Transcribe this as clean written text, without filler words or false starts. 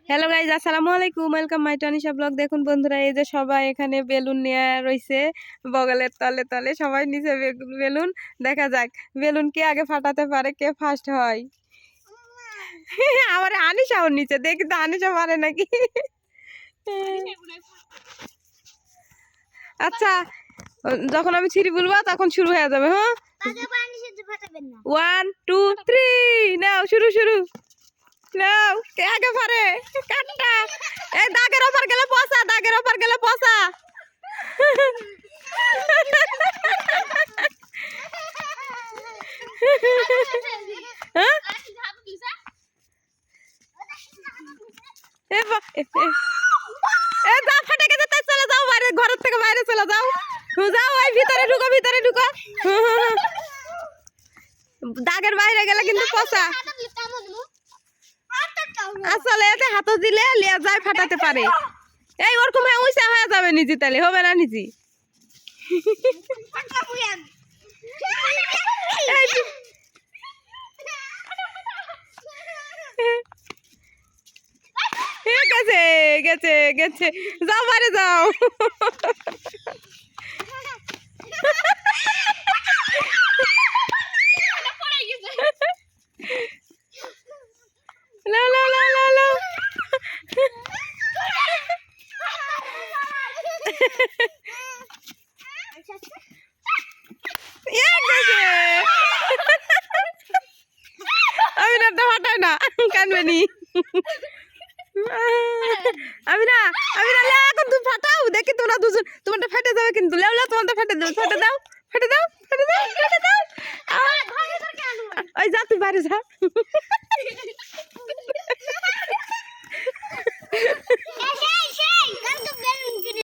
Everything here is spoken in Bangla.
হ্যালো গাইজ, আসসালামু আলাইকুম। Welcome my to Anisha blog. দেখুন বন্ধুরা, এই যে সবাই এখানে বেলুন নিয়ে রয়েছে বগলের তলে তলে, সবাই নিচে বেলুন। দেখা যাক বেলুন কে আগে ফাটাতে পারে, কে ফার্স্ট হয়। আবার আনিশাও নিচে, দেখি তো আনিশা পারে নাকি। আচ্ছা, যখন আমি ছিড়ি বলবো তখন শুরু হয়ে যাবে। হ্যাঁ, 1 2 3 নাও, শুরু শুরু। নাও, কে আগে পারে? কাটটা এই দাগের ওপর গেলে পচা, দাগের ওপর গেলে পচা। হ্যাঁ, যা ফাটে গেছে, তাই চলে যাও বাইরে, ঘরের থেকে বাইরে চলে যাও। যাও, ওই ভিতরে ঢুকো, ভিতরে ঢুকো। দাগের বাইরে গেলে কিন্তু পচা। আসলে এতে হাত দিলে লিয়া যায়, ফাটাতে পারে। এই ওরকম উঁচা হয়ে যাবে নিজে, তাহলে হবে না নিজে। গেছে গেছে গেছে, যাও বাইরে যাও। লাও লাও লাও লাও লাও। আমি না ফাটাই না, কানবে নি। আমি না এখন তুমি ফাটাও, দেখি তোমরা দুজন, তোমারটা ফেটে যাবে কিন্তু। লেও লেও, তোমারটা ফেটে দেবে। ফেটে দাও, ফেটে দাও, ফেটে দাও, ফেটে দাও। ওই যা, তুই বাইরে যা।